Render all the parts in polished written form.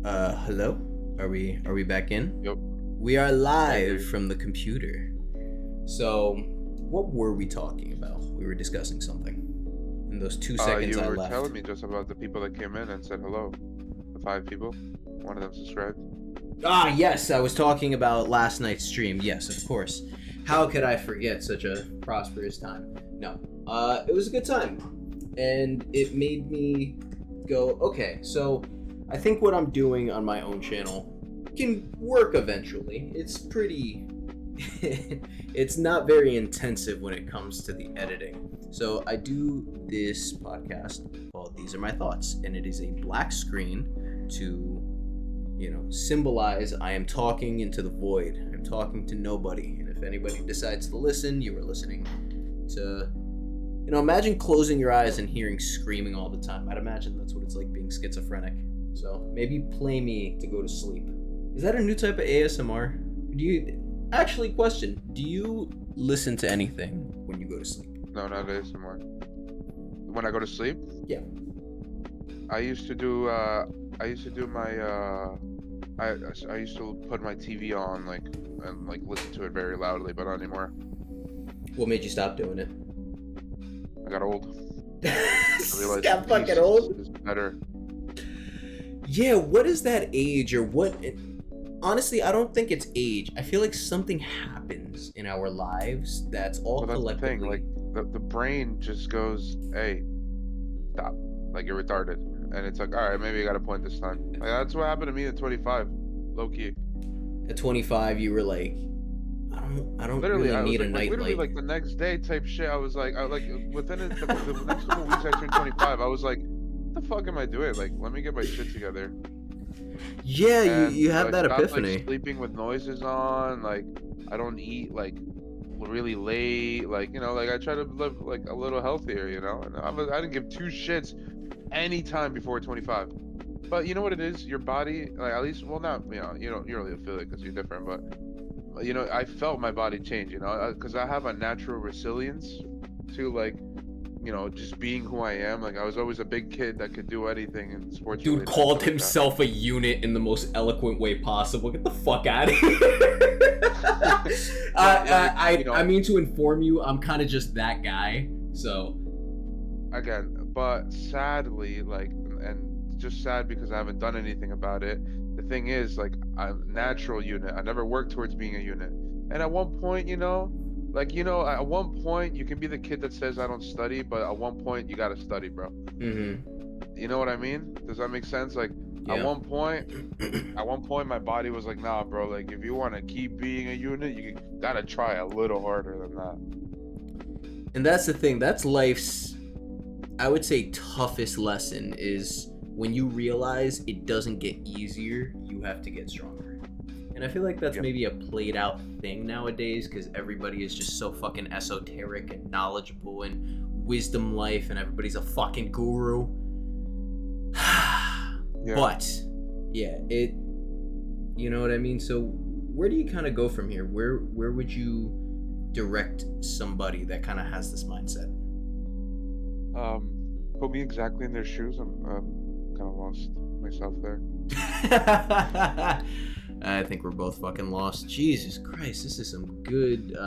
Hello? Are we back in? Yep. We are I live agree. from the computer. So, what were we talking about? We were discussing something. In those 2 seconds You I were left. telling me just about the people that came in and said hello. The 5 people. One of them subscribed. Ah, yes, I was talking about last night's stream. Yes, of course. How could I forget such a prosperous time? No. It was a good time. And it made me go, okay, so I think what I'm doing on my own channel can work eventually. It's pretty it's not very intensive when it comes to the editing. So I do this podcast called These Are My Thoughts, and it is a black screen to symbolize I am talking into the void. I'm talking to nobody. And if anybody decides to listen, you are listening to, imagine closing your eyes and hearing screaming all the time. I'd imagine that's what it's like being schizophrenic. So maybe play me to go to sleep. Is that a new type of ASMR? Do you listen to anything when you go to sleep? No, not ASMR. When I go to sleep, Yeah. I used to do. I used to do my. I used to put my TV on and listen to it very loudly, but not anymore. What made you stop doing it? I got old. I realized Got peace fucking old? is better. Yeah, what is that age or what? Honestly, I don't think it's age. I feel like something happens in our lives that's all Well, that's the thing. collectively. The brain just goes, "Hey, stop! Like you're retarded." And it's like, all right, maybe I got a point this time. Like that's what happened to me at 25, low key. At 25, you were like, I don't Literally, really I was need a literally nightlight. the next day type shit. I was like, within the next couple of weeks I turned 25. I was like, what the fuck am I doing? Like, let me get my shit together. Yeah, you And you so have I that stopped epiphany. sleeping with noises on. Like, I don't eat really late. I try to live like a little healthier. And I didn't give two shits any time before 25. But you know what it is? Your body, like at least, well, not you don't really feel it because you're different, but I felt my body change, because I have a natural resilience to just being who I am. Like I was always a big kid that could do anything in sports Dude related and called shit like that. himself a unit in the most eloquent way possible. Get the fuck out of here. But I mean to inform you, I'm kind of just that guy. So again, but sadly, and just sad because I haven't done anything about it. The thing is, like, I'm a natural unit. I never worked towards being a unit. And at one point, at one point you can be the kid that says I don't study, but at one point you gotta study, bro. You know what I mean? Does that make sense? Like at yeah. one point, my body was like, nah, bro. Like if you want to keep being a unit, you gotta try a little harder than that. And that's the thing. That's life's, I would say, toughest lesson is when you realize it doesn't get easier, you have to get stronger. And I feel like that's Yep. maybe a played out thing nowadays because everybody is just so fucking esoteric and knowledgeable and wisdom life and everybody's a fucking guru. Yeah. But yeah, you know what I mean? So where do you kind of go from here? Where would you direct somebody that kind of has this mindset? Put me exactly in their shoes. I'm kind of lost myself there. I think we're both fucking lost. Jesus Christ, this is some good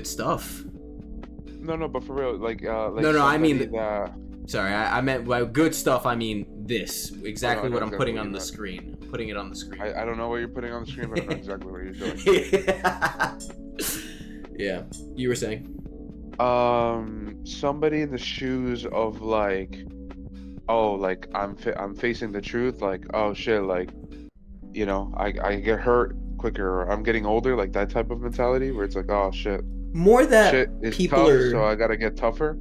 stuff. No, but for real, No, I somebody mean, that. sorry, I meant by good stuff. I mean this Oh, no, exactly I know what I'm exactly putting what on you the meant. screen. I'm putting it on the screen. I don't know what you're putting on the screen, but I know exactly what you're doing. Yeah, you were saying. Somebody in the shoes of I'm facing the truth. Like, oh shit, I get hurt quicker, or I'm getting older, like that type of mentality where it's like, oh shit, More shit that is people tough, so are. I gotta get tougher.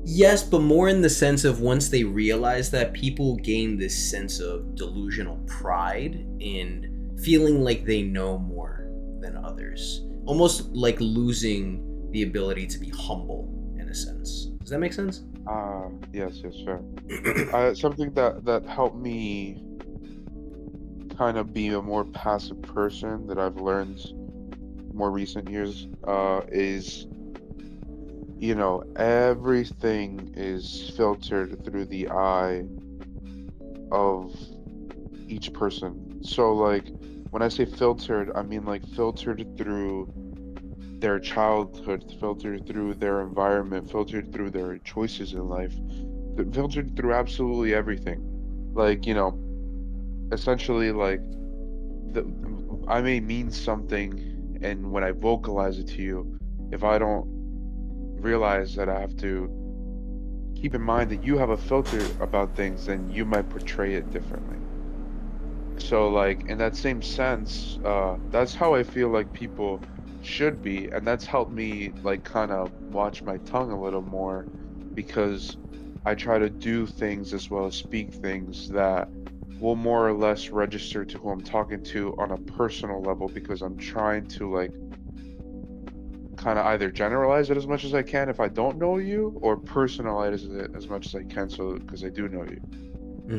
Yes, but more in the sense of once they realize that people gain this sense of delusional pride in feeling like they know more than others. Almost like losing the ability to be humble in a sense. Does that make sense? Yes, fair. Something that helped me kind of be a more passive person that I've learned more recent years is everything is filtered through the eye of each person. So like when I say filtered, I mean like filtered through their childhood, filtered through their environment, filtered through their choices in life, filtered through absolutely everything. Like, you know, essentially like the I may mean something, and when I vocalize it to you, if I don't realize that I have to keep in mind that you have a filter about things, then you might portray it differently. So like in that same sense, that's how I feel like people should be, and that's helped me like kind of watch my tongue a little more, because I try to do things as well as speak things that will more or less register to who I'm talking to on a personal level, because I'm trying to like kind of either generalize it as much as I can if I don't know you, or personalize it as much as I can so because I do know you.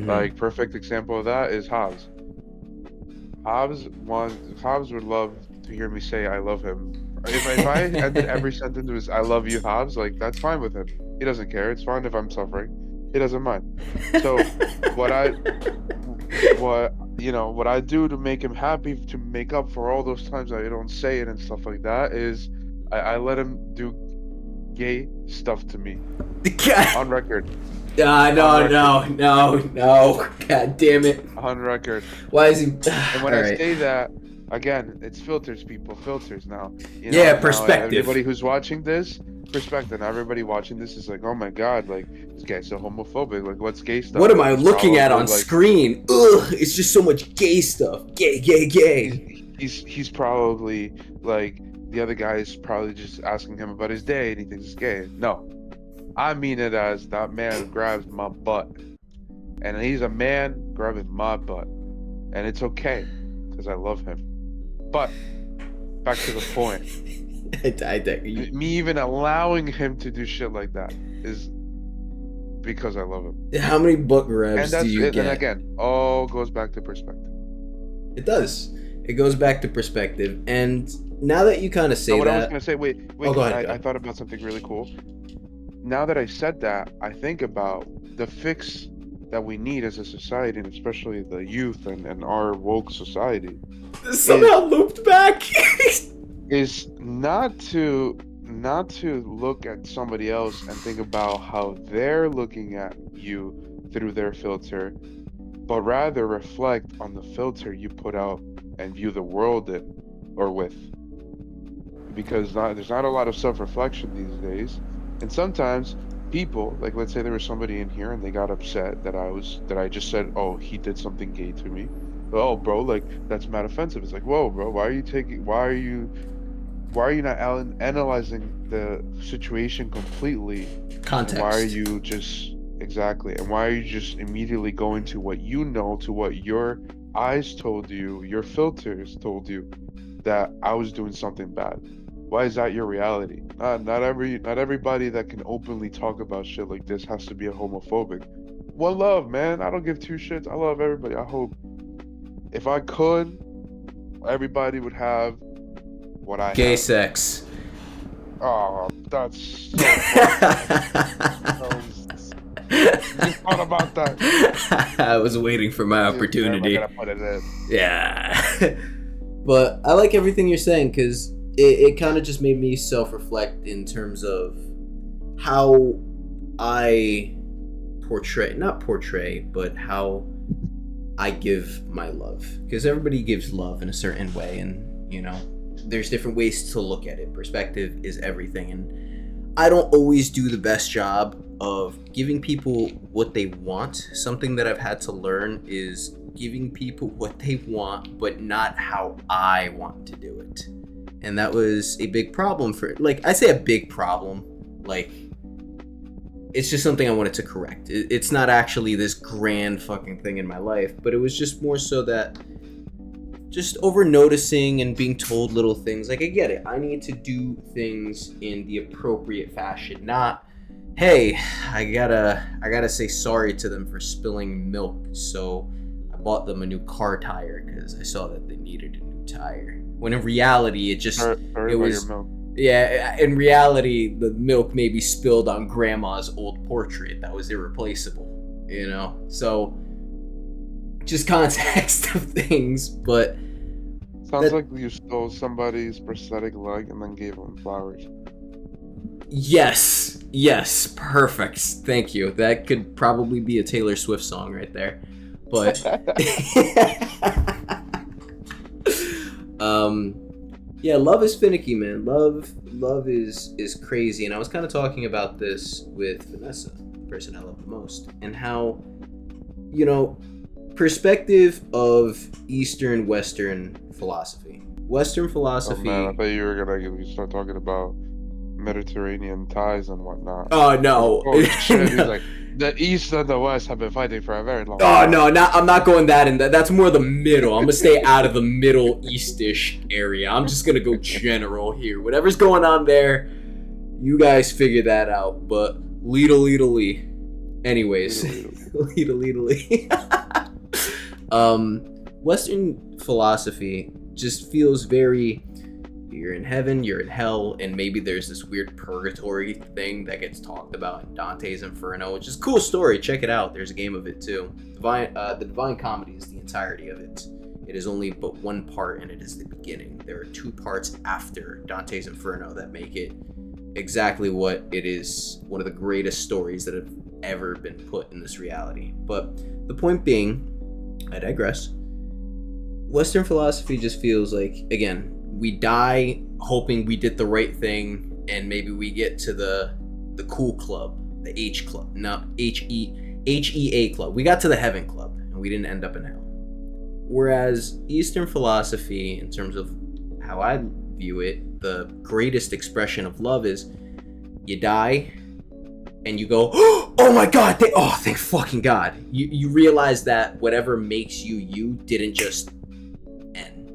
Like Mm-hmm. perfect example of that is Javs. Hobbs would love to hear me say I love him. If I ended every sentence with I love you, Hobbs, like that's fine with him. He doesn't care. It's fine if I'm suffering. He doesn't mind. So what I what what I do to make him happy, to make up for all those times I don't say it and stuff like that, is I let him do gay stuff to me on God. record. On No, record. no, no, no. God damn it. On record. Why is he? And All when I right. say that, again, it's filters, people, filters now. Yeah, Now perspective. everybody who's watching this, perspective. Now everybody watching this is like, oh my god, like this guy's so homophobic. Like, what's gay stuff? What am Like, I he's looking at probably on like, screen? Ugh, it's just so much gay stuff. Gay, gay, he's gay. he's probably like the other guy is probably just asking him about his day and he thinks it's gay. No, I mean it as that man grabs my butt, and he's a man grabbing my butt, and it's okay because I love him. But back to the point. Me even allowing him to do shit like that is because I love him. How many book And revs do that's you it. And get? again, all goes back to perspective. It does. It goes back to perspective. And now that you kind of Now, say what I was that, gonna say, wait, oh, go because ahead. Go I ahead. thought about something really cool. Now that I said that, I think about the fix that we need as a society, and especially the youth and our woke society, This is somehow looped back. is not to look at somebody else and think about how they're looking at you through their filter, but rather reflect on the filter you put out and view the world in or with. Because there's not a lot of self-reflection these days, and sometimes people, like let's say there was somebody in here and they got upset that I just said, oh, he did something gay to me. Oh, bro, like that's mad offensive. It's like, whoa, bro, why are you not analyzing the situation completely? And why are Context. you just exactly? And why are you just immediately going to what you know, to what your eyes told you, your filters told you that I was doing something bad? Why is that your reality? Not everybody that can openly talk about shit like this has to be a homophobic. One love, man. I don't give two shits. I love everybody. I hope if I could, everybody would have what I Gay have. sex. Oh, that's so fucked up. You thought about that. I was waiting for my Where am I opportunity. gonna put it in? Yeah. But I like everything you're saying because it kind of just made me self-reflect in terms of how I not portray, but how I give my love. Because everybody gives love in a certain way, and, there's different ways to look at it. Perspective is everything, and I don't always do the best job of giving people what they want. Something that I've had to learn is giving people what they want, but not how I want to do it. And that was a big problem I say a big problem, it's just something I wanted to correct. It's not actually this grand fucking thing in my life, but it was just more so that just over noticing and being told little things. Like, I get it. I need to do things in the appropriate fashion, not, hey, I gotta say sorry to them for spilling milk, so I bought them a new car tire because I saw that they needed a new tire. When in reality, Sorry it about your was, milk. yeah, in reality, the milk maybe spilled on grandma's old portrait that was irreplaceable, So just context of things, but Sounds like you stole somebody's prosthetic leg and then gave them flowers. yes, perfect. Thank you. That could probably be a Taylor Swift song right there. But yeah, love is finicky, man. Love is crazy. And I was kind of talking about this with Vanessa, the person I love the most, and how, you know, perspective of Eastern Western philosophy. Western philosophy. Oh man, I thought you were gonna start talking about Mediterranean ties and whatnot. Oh no. Oh shit! He's like, the East and the West have been fighting for a very long Oh time. no, I'm not going that in. That's more the middle. I'm gonna stay out of the Middle Eastish area. I'm just gonna go general here. Whatever's going on there, you guys figure that out. But lee. Anyways, lee. Western philosophy just feels very, you're in heaven, you're in hell, and maybe there's this weird purgatory thing that gets talked about in Dante's Inferno, which is a cool story. Check it out. There's a game of it too. The Divine Comedy is the entirety of it. It is only but one part, and it is the beginning. There are two parts after Dante's Inferno that make it exactly what it is, one of the greatest stories that have ever been put in this reality. But the point being, I digress. Western philosophy just feels like, again, we die hoping we did the right thing, and maybe we get to the cool club, the H club, no, HEA club. We got to the heaven club, and we didn't end up in hell. Whereas Eastern philosophy, in terms of how I view it, the greatest expression of love is you die, and you go, oh my God, thank fucking God. You realize that whatever makes you didn't just end,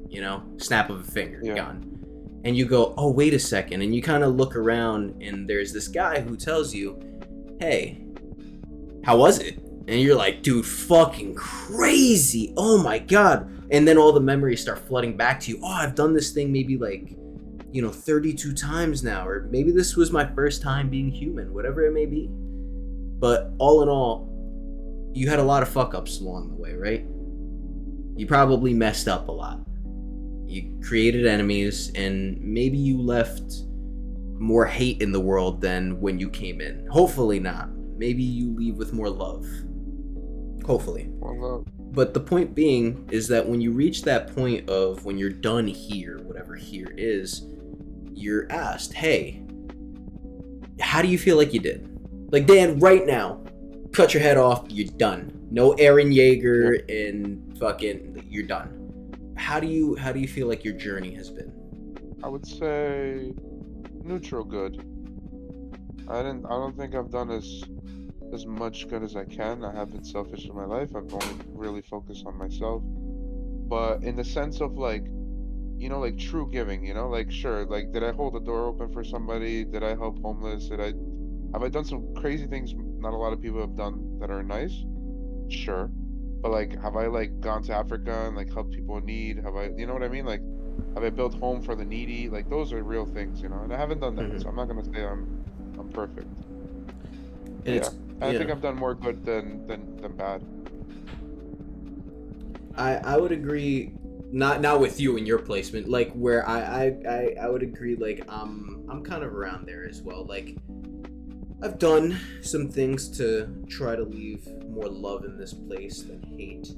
snap of a finger, gone. And you go, oh, wait a second. And you kind of look around, and there's this guy who tells you, hey, how was it? And you're like, dude, fucking crazy. Oh my God. And then all the memories start flooding back to you. Oh, I've done this thing maybe 32 times now, or maybe this was my first time being human, whatever it may be. But all in all, you had a lot of fuck ups along the way, right? You probably messed up a lot. You created enemies, and maybe you left more hate in the world than when you came in. Hopefully not. Maybe you leave with more love. Hopefully. More love. But the point being is that when you reach that point of when you're done here, whatever here is, you're asked, hey, how do you feel like you did? Like, Dan, right now, cut your head off, you're done. No Aaron Yeager and fucking, you're done. How do you feel like your journey has been? I would say neutral good. I don't think I've done as much good as I can. I have been selfish in my life. I've only really focused on myself. But in the sense of true giving, sure, did I hold the door open for somebody? Did I help homeless? Have I done some crazy things not a lot of people have done that are nice? Sure. But have I gone to Africa and helped people in need? Have I, you know what I mean? Have I built home for the needy? Those are real things, and I haven't done that. Mm-hmm. So I'm not gonna say I'm perfect. And I think I've done more good than bad. I would agree, not with you and your placement, where I would agree, I'm kind of around there as well. I've done some things to try to leave more love in this place than hate,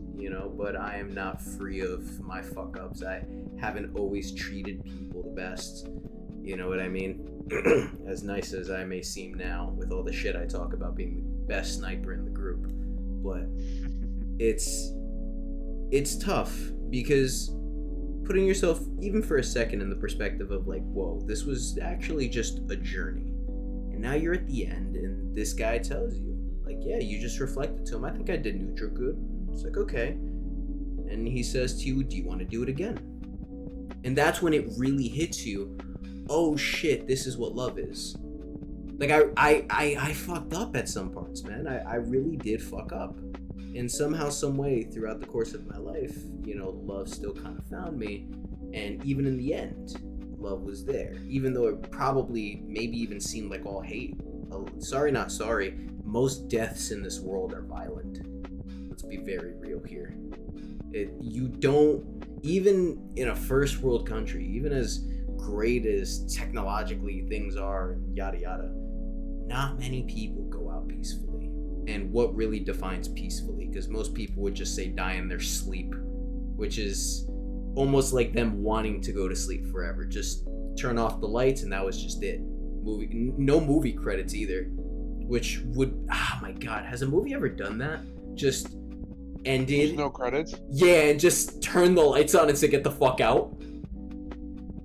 but I am not free of my fuck ups. I haven't always treated people the best, you know what I mean? As nice as I may seem now with all the shit I talk about being the best sniper in the group, but it's tough, because putting yourself even for a second in the perspective of whoa, this was actually just a journey, and now you're at the end, and this guy tells you yeah, you just reflected to him, I think I did neutral good. It's okay, and he says to you, do you want to do it again? And that's when it really hits you, oh shit, this is what love is. I fucked up at some parts, man. I really did fuck up. And somehow, some way, throughout the course of my life, love still kind of found me. And even in the end, love was there. Even though it probably maybe even seemed like all hate. Sorry, not sorry. Most deaths in this world are violent. let's be very real here. You don't, even in a first world country, even as great as technologically things are and yada yada, not many people go out peacefully. And what really defines peacefully? Because most people would just say die in their sleep, which is almost like them wanting to go to sleep forever. Just turn off the lights and that was just it. No movie credits either, which would, oh my god, has a movie ever done that? Just ended. There's no credits? Yeah, and just turn the lights on and say get the fuck out.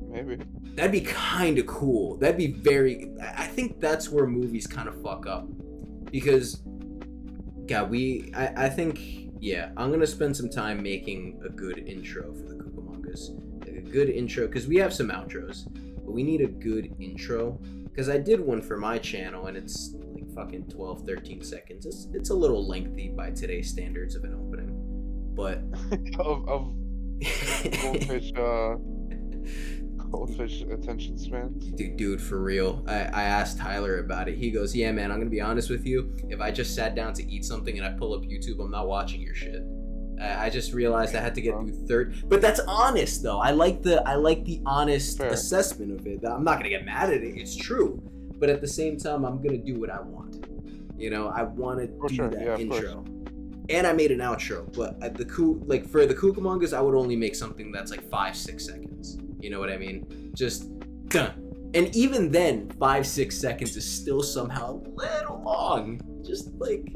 Maybe. That'd be kind of cool. That'd be I think that's where movies kind of fuck up. Because, God, I think, yeah, I'm going to spend some time making a good intro for the Cucamongas. Like a good intro, because we have some outros, but we need a good intro. Because I did one for my channel, and it's like fucking 12, 13 seconds. It's a little lengthy by today's standards of an opening. But... of goldfish attention span. Dude, for real. I asked Tyler about it. He goes, yeah, man, I'm gonna be honest with you. If I just sat down to eat something and I pull up YouTube, I'm not watching your shit. I just realized I had to get through third. But that's honest, though. I like the honest assessment of it. I'm not gonna get mad at it. It's true. But at the same time, I'm gonna do what I want. You know, I want to do that intro. And I made an outro. But at for the Cucamongas, I would only make something that's like 5-6 seconds. You know what I mean? Just done. And even then, 5-6 seconds is still somehow a little long. Just like,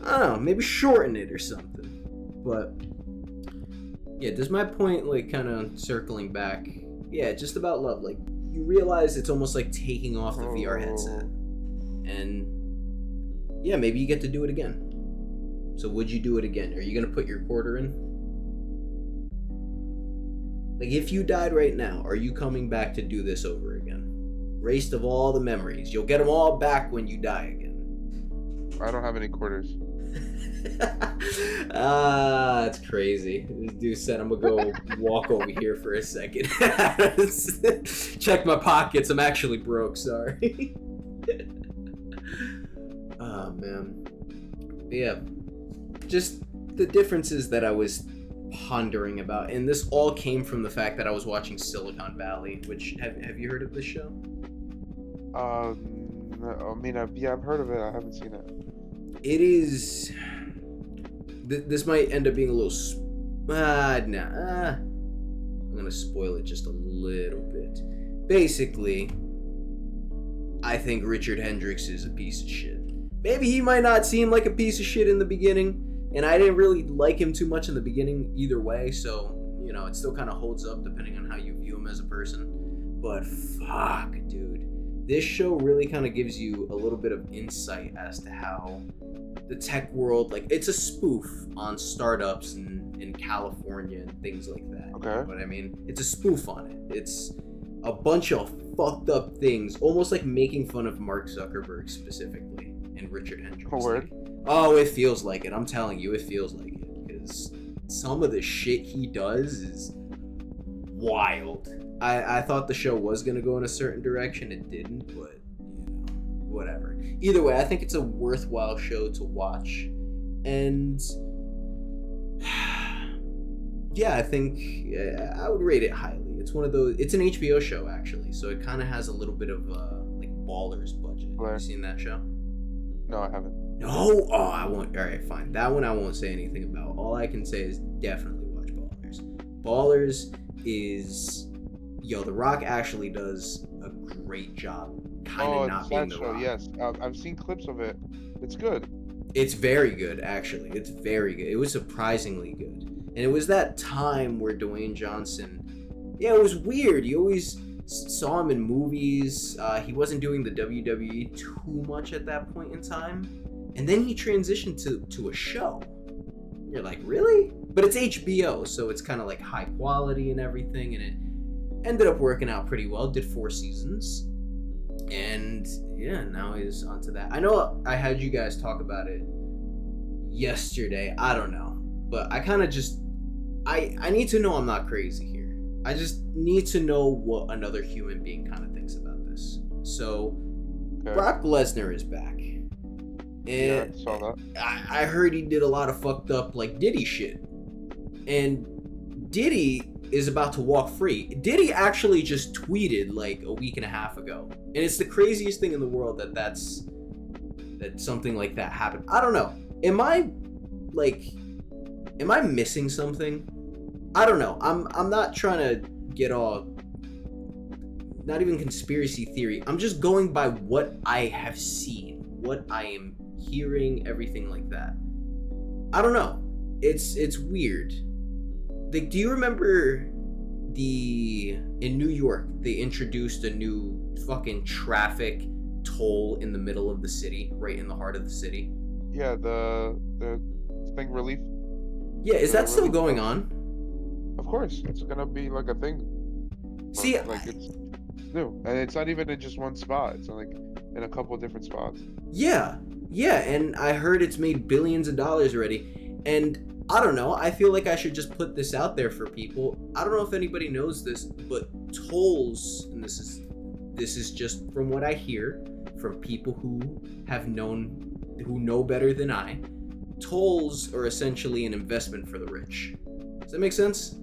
I don't know, maybe shorten it or something. But yeah, does my point, like, kind of circling back? Yeah, just about love. Like, you realize it's almost like taking off the VR headset. And yeah, maybe you get to do it again. So would you do it again? Are you gonna put your quarter in? Like, if you died right now, are you coming back to do this over again? Erased of all the memories. You'll get them all back when you die again. I don't have any quarters. That's crazy. This dude said I'm gonna go walk over here for a second. Check my pockets. I'm actually broke, sorry. Oh, man. But yeah. Just the differences that I was pondering about, and this all came from the fact that I was watching Silicon Valley, which have you heard of this show? I mean, I've heard of it. I haven't seen it. It is. This might end up being a little. I'm gonna spoil it just a little bit. Basically, I think Richard Hendricks is a piece of shit. Maybe he might not seem like a piece of shit in the beginning. And I didn't really like him too much in the beginning either way, so, you know, it still kind of holds up depending on how you view him as a person. But fuck, dude. This show really kind of gives you a little bit of insight as to how the tech world, like, it's a spoof on startups in California and things like that. Okay. But I mean, it's a spoof on it. It's a bunch of fucked up things, almost like making fun of Mark Zuckerberg specifically and Richard Hendricks. Oh, word. Oh, it feels like it. I'm telling you, it feels like it. Because some of the shit he does is wild. I thought the show was going to go in a certain direction. It didn't, but, you know, whatever. Either way, I think it's a worthwhile show to watch. And, yeah, I think I would rate it highly. It's one of those... It's an HBO show, actually. So it kind of has a little bit of, like, Ballers budget. Have you seen that show? No, I haven't. No? Oh, I won't. All right, fine. That one I won't say anything about. All I can say is definitely watch Ballers. Ballers is... Yo, The Rock actually does a great job kind of not being The Rock. Yes, I've seen clips of it. It's good. It's very good, actually. It's very good. It was surprisingly good. And it was that time where Dwayne Johnson... Yeah, it was weird. You always saw him in movies. He wasn't doing the WWE too much at that point in time. And then he transitioned to a show. You're like, really? But it's HBO, so it's kind of like high quality and everything, and it ended up working out pretty well. Did 4 seasons. And yeah, now he's onto that. I know I had you guys talk about it yesterday. I don't know. But I kind of just... I need to know I'm not crazy here. I just need to know what another human being kind of thinks about this. So, Brock Lesnar is back. Yeah, I And saw that. I heard he did a lot of fucked up like Diddy shit. And Diddy is about to walk free. Diddy actually just tweeted like a week and a half ago. And it's the craziest thing in the world that something like that happened. I don't know. Am I missing something? I don't know. I'm not trying to get all, not even conspiracy theory. I'm just going by what I have seen, what I am hearing, everything like that. I don't know. It's weird. Like, do you remember in New York they introduced a new fucking traffic toll in the middle of the city, right in the heart of the city? Yeah, the thing relief. Yeah, is The that still relief going fund. on? Of course, it's gonna be like a thing. See, Like it's new, and it's not even in just one spot. It's like in a couple of different spots. yeah, and I heard it's made billions of dollars already. And I don't know, I feel like I should just put this out there for people. I don't know if anybody knows this, but tolls, and this is just from what I hear from people who know better than I, tolls are essentially an investment for the rich. Does that make sense?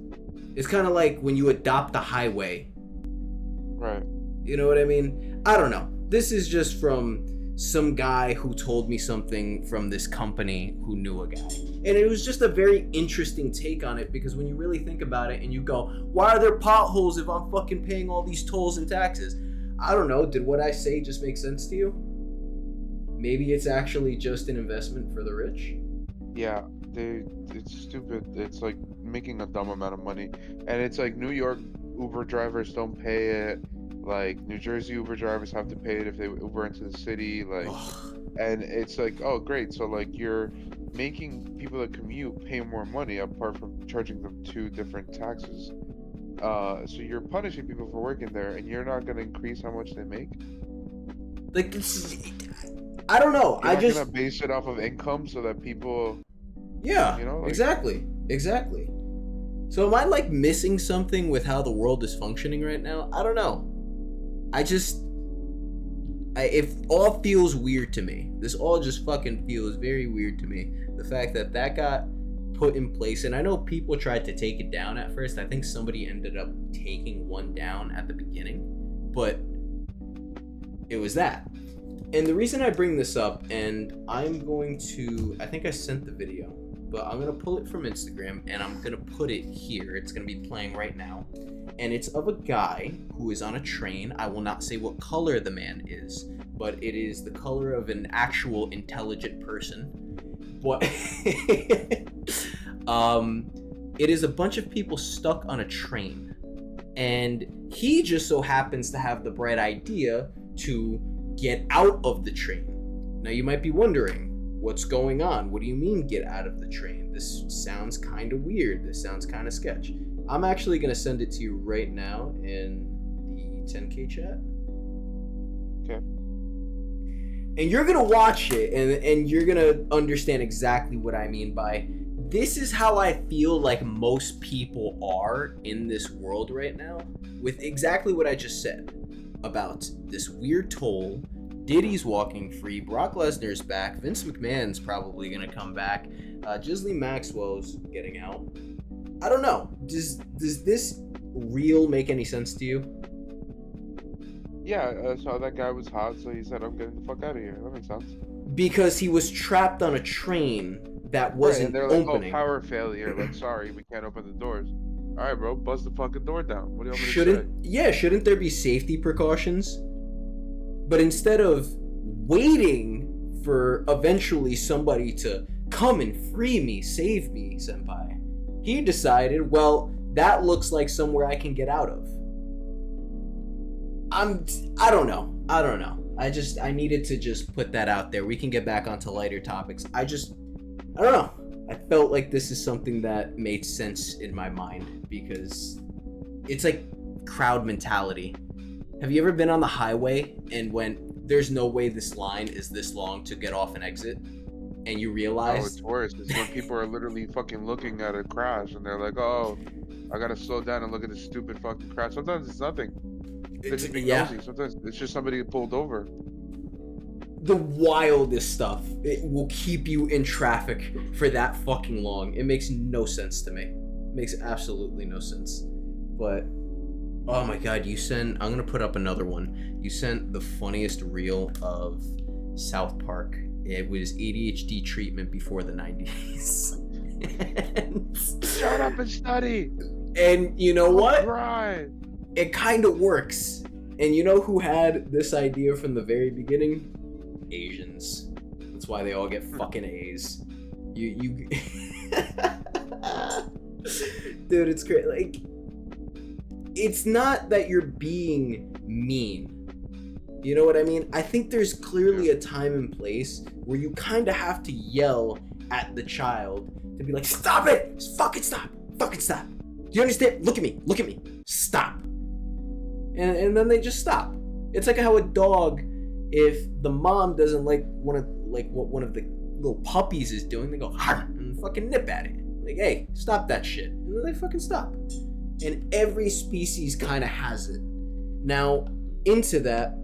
It's kind of like when you adopt a highway. Right. You know what I mean? I don't know. This is just from some guy who told me something from this company who knew a guy. And it was just a very interesting take on it, because when you really think about it and you go, why are there potholes if I'm fucking paying all these tolls and taxes? I don't know. Did what I say just make sense to you? Maybe it's actually just an investment for the rich? Yeah, it's stupid. It's like making a dumb amount of money, and it's like New York Uber drivers don't pay it. Like New Jersey Uber drivers have to pay it if they Uber into the city. Like, and it's like, oh great, so like you're making people that commute pay more money apart from charging them two different taxes. So you're punishing people for working there, and you're not gonna increase how much they make. Like, I don't know. You're not gonna base it off of income so that people, Yeah, like, exactly. So am I like missing something with how the world is functioning right now? I don't know. It all feels weird to me. This all just fucking feels very weird to me. The fact that got put in place, and I know people tried to take it down at first. I think somebody ended up taking one down at the beginning, but it was that. And the reason I bring this up, and I think I sent the video, but I'm going to pull it from Instagram and I'm going to put it here. It's going to be playing right now. And it's of a guy who is on a train. I will not say what color the man is, but it is the color of an actual intelligent person. But it is a bunch of people stuck on a train. And he just so happens to have the bright idea to get out of the train. Now you might be wondering, what's going on? What do you mean get out of the train? This sounds kind of weird. This sounds kind of sketch. I'm actually going to send it to you right now in the 10K chat. Okay. And you're going to watch it and you're going to understand exactly what I mean by, this is how I feel like most people are in this world right now, with exactly what I just said about this weird toll. Diddy's walking free, Brock Lesnar's back, Vince McMahon's probably gonna come back, Ghislaine Maxwell's getting out. I don't know. Does this real make any sense to you? Yeah, so that guy was hot, so he said, I'm getting the fuck out of here. That makes sense. Because he was trapped on a train that wasn't right, and they're like, opening. Oh, power failure. Like, sorry, we can't open the doors. All right, bro, buzz the fucking door down. What do you want me to say? Yeah, shouldn't there be safety precautions? But instead of waiting for eventually somebody to come and free me, save me, senpai, he decided, well, that looks like somewhere I can get out of. I don't know. I needed to just put that out there. We can get back onto lighter topics. I don't know. I felt like this is something that made sense in my mind, because it's like crowd mentality. Have you ever been on the highway and went, there's no way this line is this long to get off and exit? And you realize... Oh, it's worse. It's when people are literally fucking looking at a crash and they're like, oh, I gotta slow down and look at this stupid fucking crash. Sometimes it's nothing. They're just being nosy. Sometimes it's just somebody pulled over. the wildest stuff. It will keep you in traffic for that fucking long. It makes no sense to me. It makes absolutely no sense. But oh my god, I'm gonna put up another one. You sent the funniest reel of South Park. It was ADHD treatment before the 90s. Shut up and study. And you know what? Right. It kind of works. And you know who had this idea from the very beginning? Asians. That's why they all get fucking A's. You Dude, it's great. Like, it's not that you're being mean. You know what I mean? I think there's clearly a time and place where you kind of have to yell at the child to be like, stop it! Just fucking stop! Fucking stop! Do you understand? Look at me! Look at me! Stop! And then they just stop. It's like how a dog, if the mom doesn't like what one of the little puppies is doing, they go and fucking nip at it. Like, hey, stop that shit. And then they fucking stop. And every species kind of has it. Now, into that,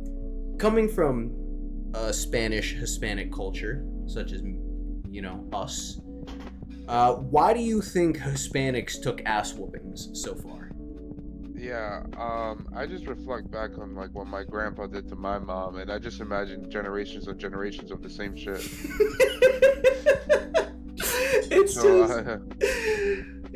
coming from a Spanish Hispanic culture, such as, you know, us, why do you think Hispanics took ass whoopings so far? Yeah, I just reflect back on like what my grandpa did to my mom, and I just imagine generations and generations of the same shit.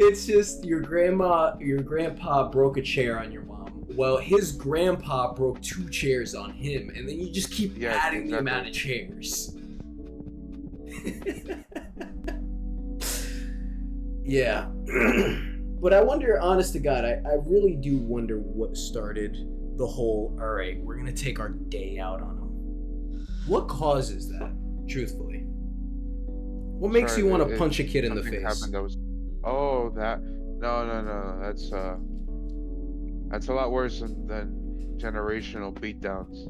It's just your grandpa broke a chair on your mom. Well, his grandpa broke 2 chairs on him, and then you just keep adding the amount of chairs. Yeah. But I wonder, honest to God, I really do wonder what started the whole, all right, we're going to take our day out on them. What causes that, truthfully? What makes you want to punch a kid in the face? No. That's a lot worse than generational beatdowns.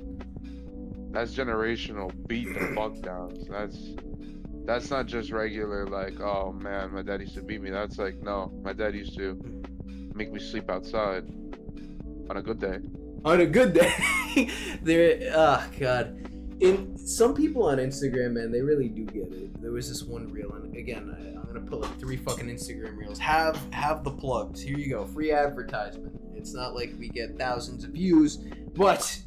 That's generational beat the fuck downs. That's not just regular like, oh man, my dad used to beat me. That's like, no, my dad used to make me sleep outside on a good day. On a good day. Oh god. Some people on Instagram, man, they really do get it. There was this one reel, and again, I'm gonna pull up 3 fucking Instagram reels. Have the plugs. Here you go, free advertisement. It's not like we get thousands of views, but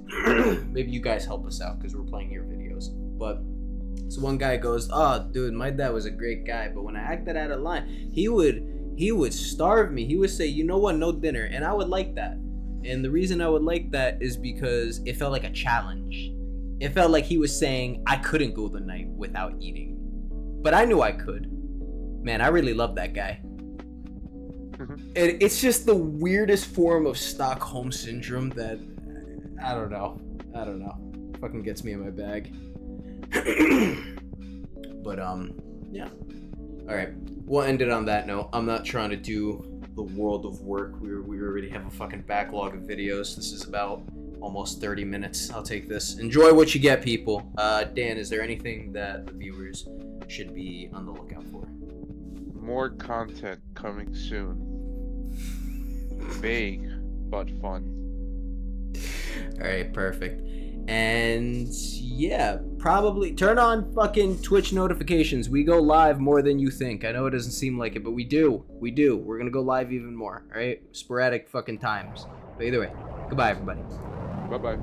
maybe you guys help us out because we're playing your videos. But so one guy goes, "Oh, dude, my dad was a great guy, but when I acted out of line, he would starve me. He would say, you know what, no dinner,' and I would like that. And the reason I would like that is because it felt like a challenge. It felt like he was saying I couldn't go the night without eating, but I knew I could. Man, I really love that guy. It's just the weirdest form of Stockholm syndrome that I don't know. Fucking gets me in my bag." But yeah. All right, we'll end it on that note. I'm not trying to do the world of work. We already have a fucking backlog of videos. This is about almost 30 minutes. I'll take this. Enjoy what you get, people. Dan, is there anything that the viewers should be on the lookout for? More content coming soon. Vague but fun. All right, perfect. And yeah, probably turn on fucking Twitch notifications. We go live more than you think. I know it doesn't seem like it, but we do. We're gonna go live even more. All right, sporadic fucking times. But either way, goodbye, everybody. Bye-bye.